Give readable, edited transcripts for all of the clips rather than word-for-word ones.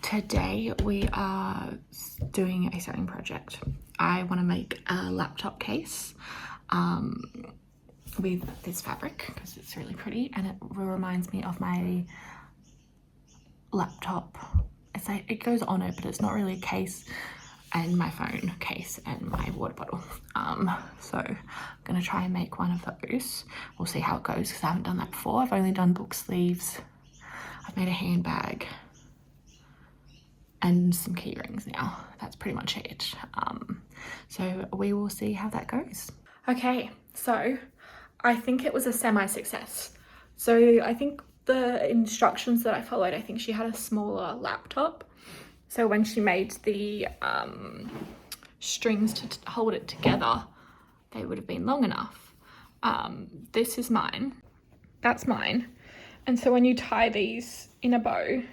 Today we are doing a sewing project. I want to make a laptop case with this fabric because it's really pretty and it reminds me of my laptop. It's like it goes on it, but it's not really a case, and my phone case and my water bottle. So I'm gonna try and make one of those. We'll see how it goes because I haven't done that before. I've only done book sleeves. I've made a handbag and some key rings now. That's pretty much it. So we will see how that goes. Okay, so I think it was a semi-success. So I think the instructions that I followed, I think she had a smaller laptop. So when she made the strings to hold it together, they would have been long enough. This is mine. That's mine. And so when you tie these in a bow,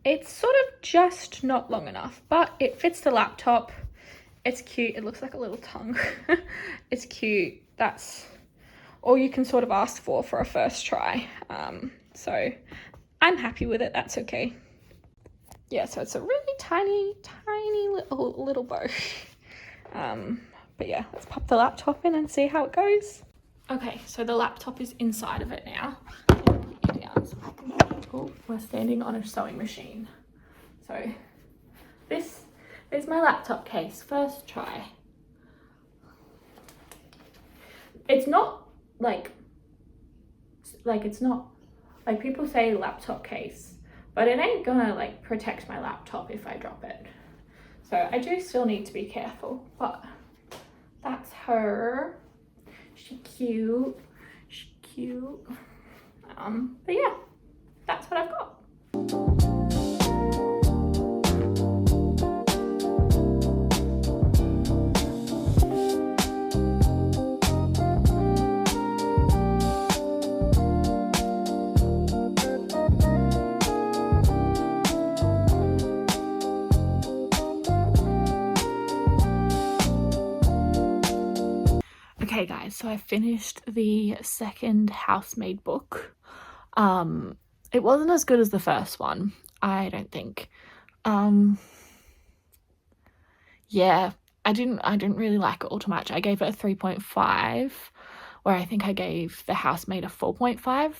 it's sort of just not long enough, but it fits the laptop. It's cute. It looks like a little tongue. It's cute. That's all you can sort of ask for a first try. So I'm happy with it. That's okay. Yeah, so it's a really tiny little bow. But yeah, let's pop the laptop in and see how it goes. Okay, so the laptop is inside of it now. Oh, we're standing on a sewing machine. So this is my laptop case, first try. It's not like it's not like people say laptop case, but it ain't gonna like protect my laptop if I drop it. So I do still need to be careful, but that's her. She's cute. She's cute. But yeah, that's what I've got. Okay guys, so I finished the second housemaid book. It wasn't as good as the first one, I don't think. Yeah, I didn't really like it all too much. I gave it a 3.5, where I think I gave the housemaid a 4.5.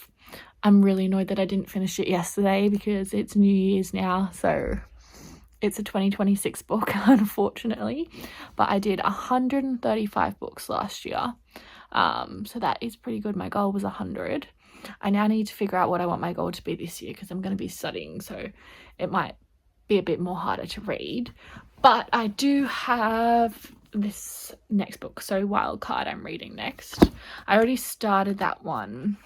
I'm really annoyed that I didn't finish it yesterday because it's New Year's now, so it's a 2026 book, unfortunately. But I did 135 books last year, so that is pretty good. My goal was 100. I now need to figure out what I want my goal to be this year because I'm going to be studying, so it might be a bit more harder to read. But I do have this next book, so Wildcard, I'm reading next. I already started that one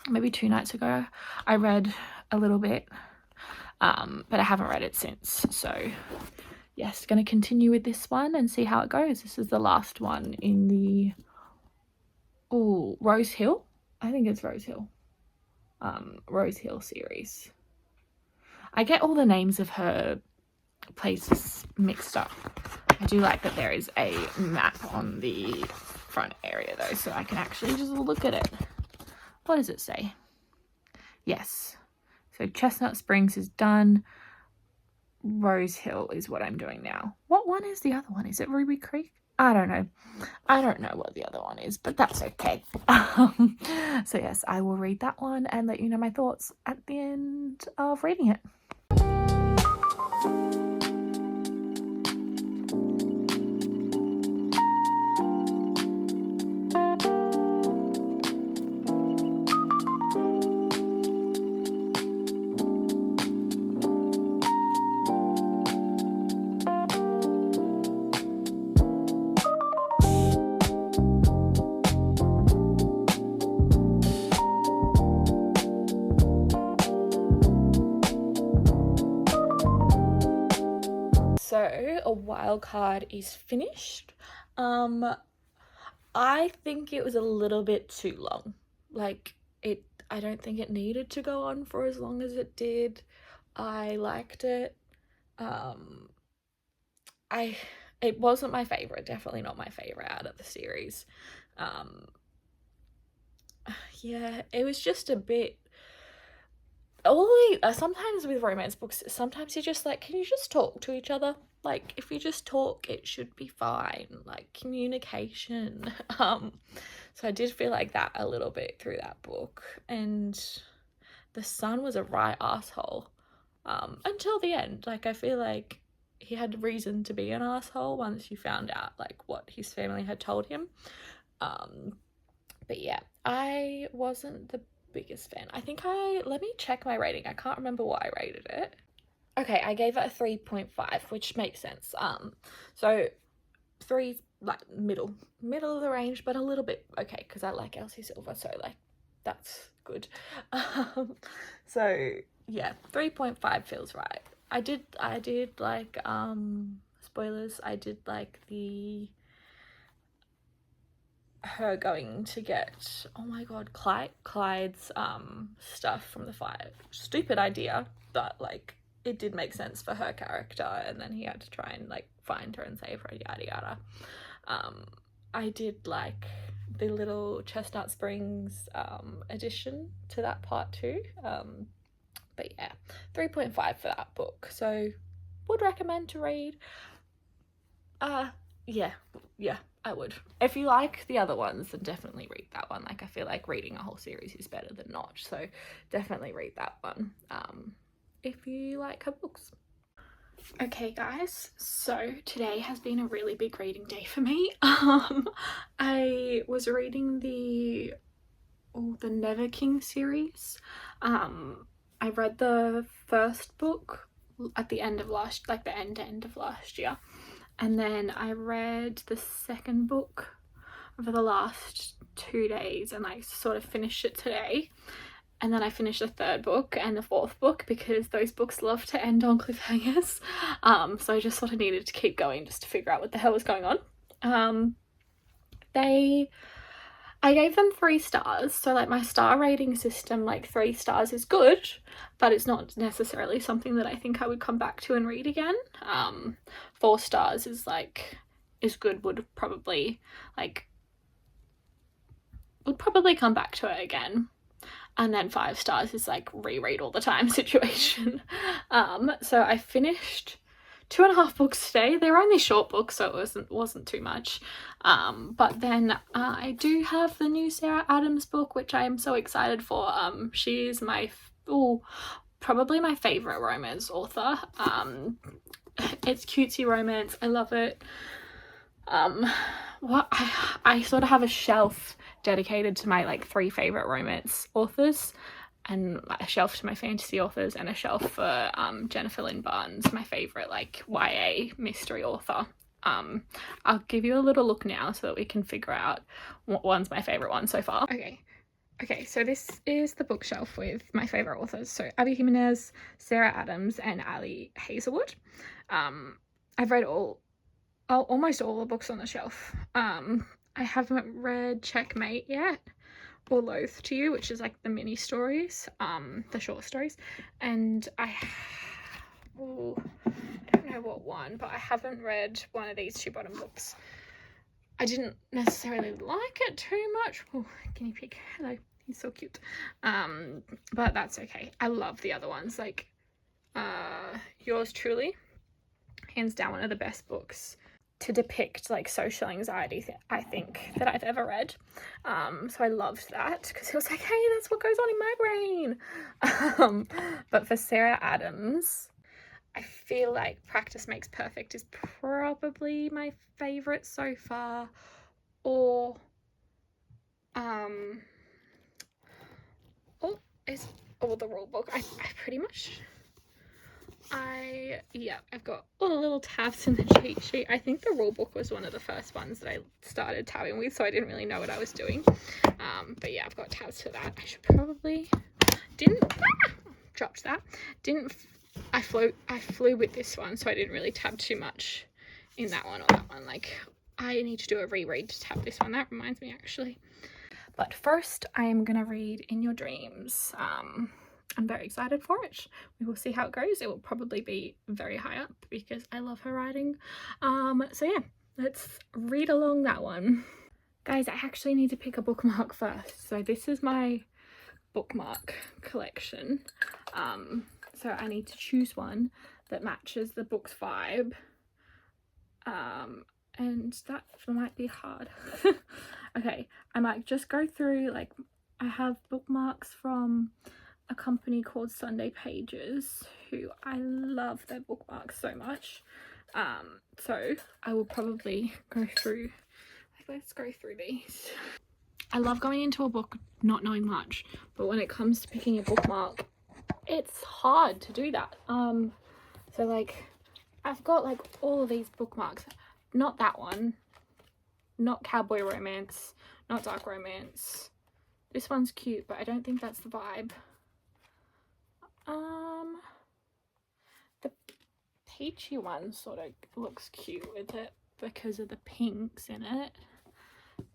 maybe 2 nights ago. I read a little bit, but I haven't read it since. So yes, going to continue with this one and see how it goes. This is the last one in the Rose Hill. I think it's Rose Hill. Rose Hill series. I get all the names of her places mixed up. I do like that there is a map on the front area though, so I can actually just look at it. What does it say? Yes. So Chestnut Springs is done. Rose Hill is what I'm doing now. What one is the other one? Is it Ruby Creek? I don't know. I don't know what the other one is, but that's okay. So yes, I will read that one and let you know my thoughts at the end of reading it. So a wild card is finished. I think it was a little bit too long. I don't think it needed to go on for as long as it did. I liked it. It wasn't my favorite, definitely not my favorite out of the series. Yeah, it was just a bit sometimes with romance books, sometimes you're just like, can you just talk to each other? Like, if you just talk, it should be fine. Like, communication. So I did feel like that a little bit through that book. And the son was a right asshole until the end. Like, I feel like he had reason to be an asshole once you found out like what his family had told him. But yeah, I wasn't the biggest fan. I think let me check my rating. I can't remember what I rated it. Okay, I gave it a 3.5, which makes sense. So 3, like middle of the range, but a little bit okay because I like Elsie Silver, so like that's good. So yeah, 3.5 feels right. I did like spoilers. I did like her going to get, oh my god, Clyde's stuff from the fire. Stupid idea, but like it did make sense for her character, and then he had to try and like find her and save her, yada yada. I did like the little Chestnut Springs addition to that part too. But yeah, 3.5 for that book. So would recommend to read. Yeah, I would. If you like the other ones, then definitely read that one. Like, I feel like reading a whole series is better than not, so definitely read that one if you like her books. Okay guys, so today has been a really big reading day for me. I was reading the Never King series. I read the first book at the end of the end of last year, and then I read the second book over the last 2 days, and I sort of finished it today. And then I finished the third book and the fourth book because those books love to end on cliffhangers. So I just sort of needed to keep going just to figure out what the hell was going on. I gave them 3 stars. So like my star rating system, like 3 stars is good, but it's not necessarily something that I think I would come back to and read again. 4 stars is good, would probably come back to it again. And then 5 stars is like reread all the time situation. So I finished 2.5 books today. They're only short books, so it wasn't too much. But then I do have the new Sarah Adams book, which I am so excited for. She is probably my favorite romance author. It's cutesy romance. I love it. I sort of have a shelf dedicated to my like 3 favorite romance authors, and a shelf to my fantasy authors, and a shelf for Jennifer Lynn Barnes, my favorite like YA mystery author. I'll give you a little look now so that we can figure out what one's my favorite one so far. Okay, so this is the bookshelf with my favorite authors. So Abby Jimenez, Sarah Adams, and Ali Hazelwood. I've read almost all the books on the shelf. I haven't read Checkmate yet, or Loath to You, which is like the mini stories, the short stories, and I don't know what one, but I haven't read one of these 2 bottom books. I didn't necessarily like it too much. Oh, guinea pig, hello, he's so cute. But that's okay. I love the other ones, like Yours Truly, hands down one of the best books to depict like social anxiety I think that I've ever read. So I loved that because it was like, hey, that's what goes on in my brain. But for Sarah Adams, I feel like Practice Makes Perfect is probably my favorite so far, or the rule book. I pretty much I've got all the little tabs in the cheat sheet. I think the rule book was one of the first ones that I started tabbing with, so I didn't really know what I was doing. But yeah, I've got tabs for that. I should probably dropped that. I flew with this one, so I didn't really tab too much in that one or that one. Like, I need to do a reread to tab this one. That reminds me, actually. But first, I am gonna read In Your Dreams. I'm very excited for it. We will see how it goes. It will probably be very high up because I love her writing. So yeah, let's read along that one. Guys, I actually need to pick a bookmark first. So this is my bookmark collection. So I need to choose one that matches the book's vibe. And that might be hard. Okay, I might just go through, like, I have bookmarks from a company called Sunday Pages, who I love their bookmarks so much. So I will probably go through, like, let's go through these. I love going into a book not knowing much, but when it comes to picking a bookmark, it's hard to do that. So like, I've got like all of these bookmarks. Not that one, not cowboy romance, not dark romance. This one's cute, but I don't think that's the vibe. The peachy one sort of looks cute with it because of the pinks in it.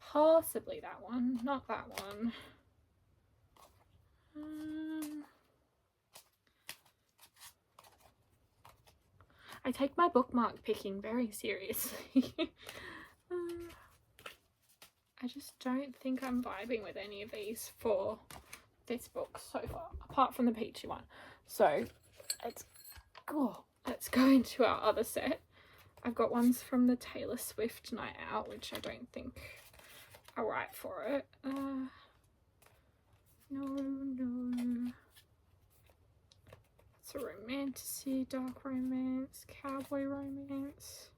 Possibly that one, not that one. I take my bookmark picking very seriously. I just don't think I'm vibing with any of these for this book so far, apart from the peachy one. So let's go into our other set. I've got ones from the Taylor Swift Night Out, which I don't think are right for it. No. It's a romantasy, dark romance, cowboy romance.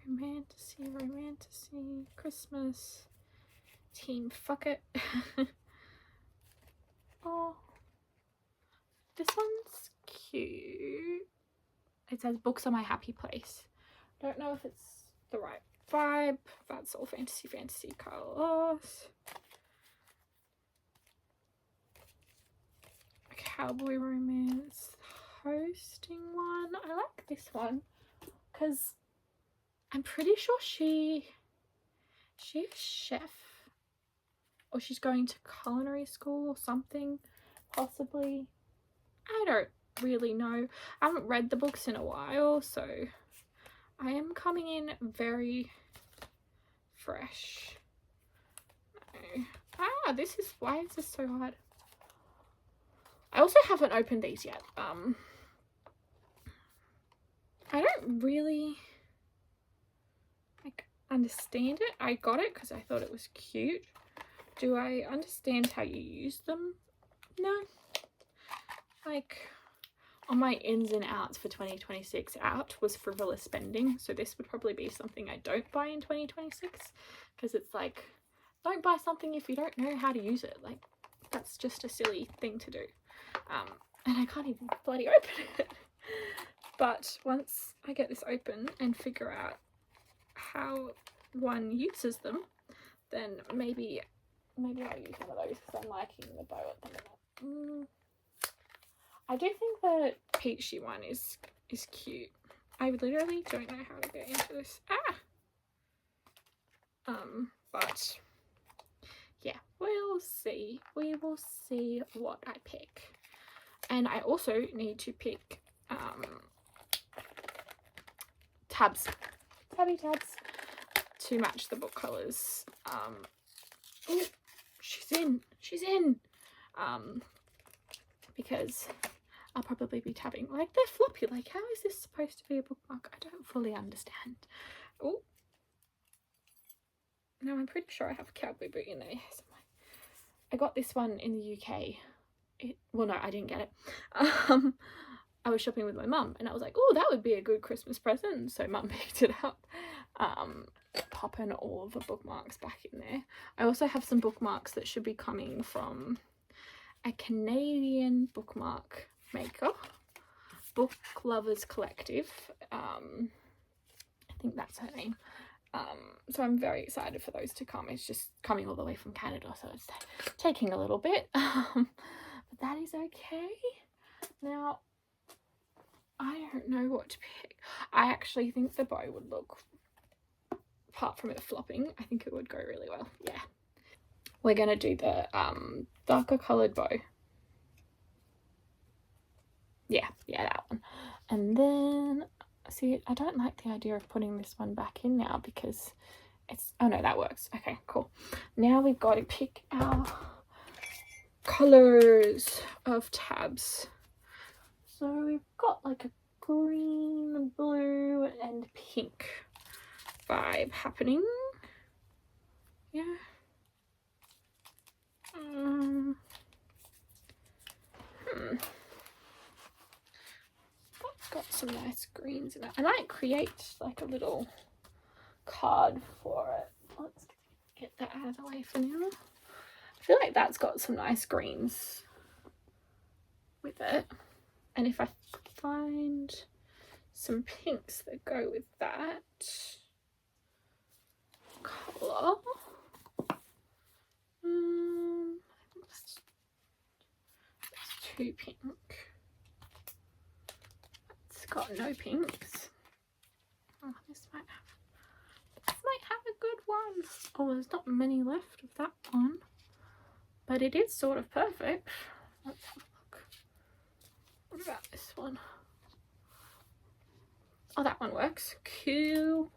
Romantasy, Christmas, team fuck it. Oh, this one's cute. It says books are my happy place. Don't know if it's the right vibe. That's all fantasy colors. Cowboy romance, hosting one. I like this one because I'm pretty sure she's a chef, or she's going to culinary school or something, possibly. I don't really know. I haven't read the books in a while, so I am coming in very fresh. No. This is, why is this so hard? I also haven't opened these yet. I don't really like understand it. I got it because I thought it was cute. Do I understand how you use them? No. Like, on my ins and outs for 2026, out was frivolous spending, so this would probably be something I don't buy in 2026, because it's like, don't buy something if you don't know how to use it. Like, that's just a silly thing to do. And I can't even bloody open it. But once I get this open and figure out how one uses them, then maybe I'll use one of those, because I'm liking the bow at the minute. I do think the peachy one is cute. I literally don't know how to get into this. But yeah, we'll see. We will see what I pick. And I also need to pick tabby tabs to match the book colours. Oh, she's in. Because I'll probably be tabbing. Like, they're floppy. Like, how is this supposed to be a bookmark? I don't fully understand. Oh. No, I'm pretty sure I have a cowboy boot in there somewhere. I got this one in the UK. Well, no, I didn't get it. I was shopping with my mum and I was like, oh, that would be a good Christmas present. So mum picked it up. Popping all of the bookmarks back in there. I also have some bookmarks that should be coming from a Canadian bookmark maker, Book Lovers Collective. I think that's her name. So I'm very excited for those to come. It's just coming all the way from Canada, so it's taking a little bit. But that is okay. Now, I don't know what to pick. I actually think the bow would look, apart from it flopping, I think it would go really well. Yeah. We're going to do the darker coloured bow. Yeah, that one. And then, see, I don't like the idea of putting this one back in now because oh no, that works. Okay, cool. Now we've got to pick our colors of tabs. So we've got like a green, blue and pink vibe happening. Yeah. That's got some nice greens in it. I might create like a little card for it. Let's get that out of the way for now. I feel like that's got some nice greens with it. And if I find some pinks that go with that colour, that's too pink. It's got no pinks. Oh, this might have a good one. Oh, there's not many left of that one, but it is sort of perfect. Let's have a look. What about this one? Oh, that one works. Cool.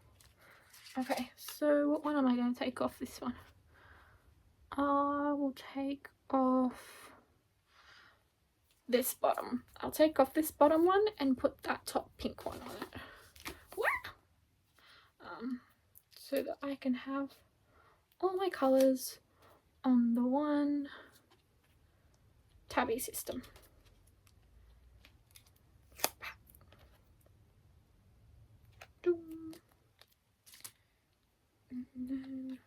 Okay, so what one am I going to take off this one? I will take off this bottom. I'll take off this bottom one and put that top pink one on it. What? So that I can have all my colours on the one tabby system. And then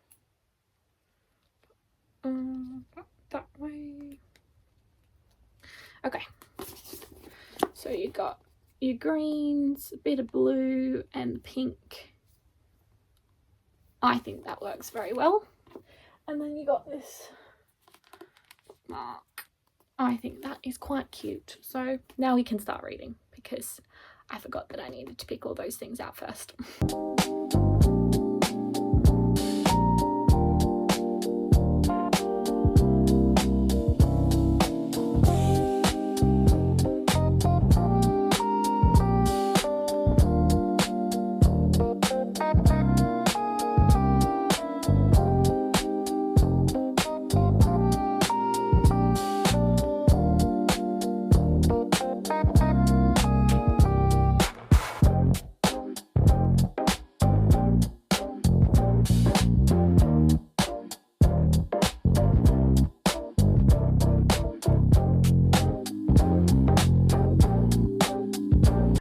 that way. Okay, so you got your greens, a bit of blue and pink. I think that works very well. And then you got this mark. I think that is quite cute. So now we can start reading, because I forgot that I needed to pick all those things out first.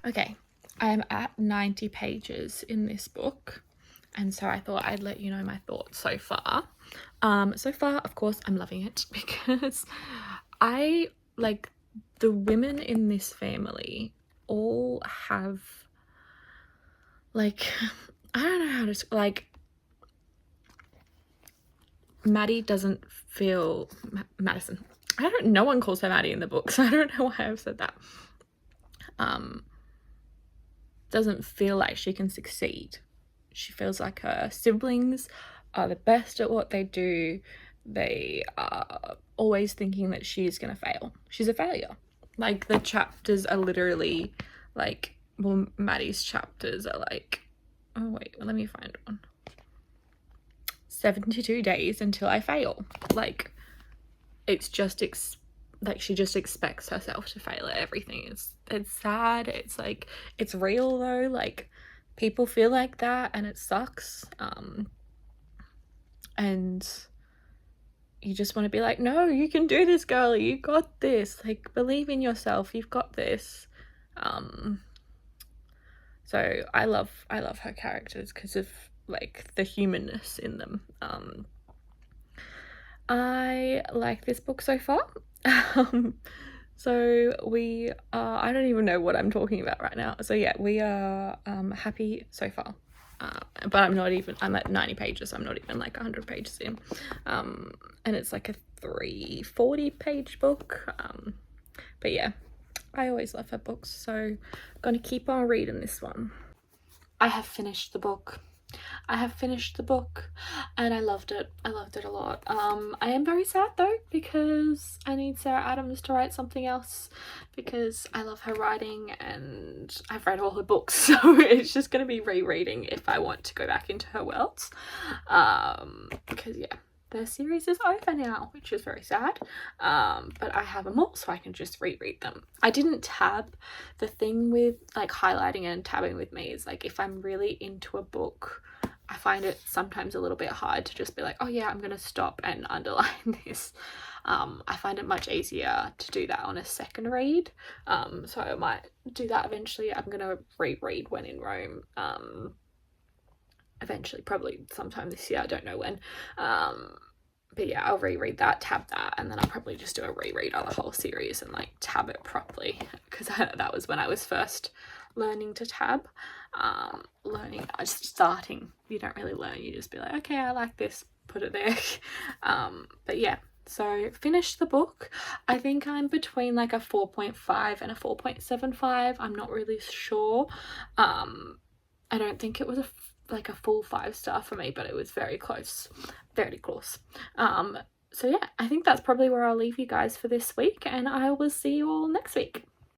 Okay, I'm at 90 pages in this book, and so I thought I'd let you know my thoughts so far. So far, of course, I'm loving it, because I like the women in this family all have, like, I don't know how to, like, Maddie doesn't feel, Madison, no one calls her Maddie in the book, so I don't know why I've said that. Doesn't feel like she can succeed. She feels like her siblings are the best at what they do. They are always thinking that she's gonna fail. She's a failure. Like, the chapters are literally like, well, Maddie's chapters are like, oh wait, let me find one. 72 days until I fail. Like, it's just like, she just expects herself to fail at everything. It's sad. It's like, it's real though. Like, people feel like that, and it sucks. And you just want to be like, no, you can do this, girlie. You got this. Like, believe in yourself. You've got this. So I love her characters because of, like, the humanness in them. I like this book so far. So we are, I don't even know what I'm talking about right now. So yeah, we are happy so far. But I'm at 90 pages. I'm not even like 100 pages in. And it's like a 340 page book. But yeah, I always love her books, so I'm gonna keep on reading this one. I have finished the book. I have finished the book and I loved it. I loved it a lot. I am very sad though because I need Sarah Adams to write something else because I love her writing and I've read all her books, so it's just going to be rereading if I want to go back into her worlds. Because yeah, the series is over now, which is very sad. But I have them all, so I can just reread them. I didn't tab. The thing with like highlighting and tabbing with me is like if I'm really into a book, I find it sometimes a little bit hard to just be like, oh yeah, I'm gonna stop and underline this. I find it much easier to do that on a second read. So I might do that eventually. I'm gonna reread When in Rome. Eventually, probably sometime this year, I don't know when. But yeah, I'll reread that, tab that, and then I'll probably just do a reread of the whole series and like tab it properly, because that was when I was first learning to tab. Just starting, you don't really learn, you just be like, okay, I like this, put it there. But yeah, so finished the book. I think I'm between like a 4.5 and a 4.75. I'm not really sure. I don't think it was like a full 5-star for me, but it was very close, very close. So yeah, I think that's probably where I'll leave you guys for this week, and I will see you all next week.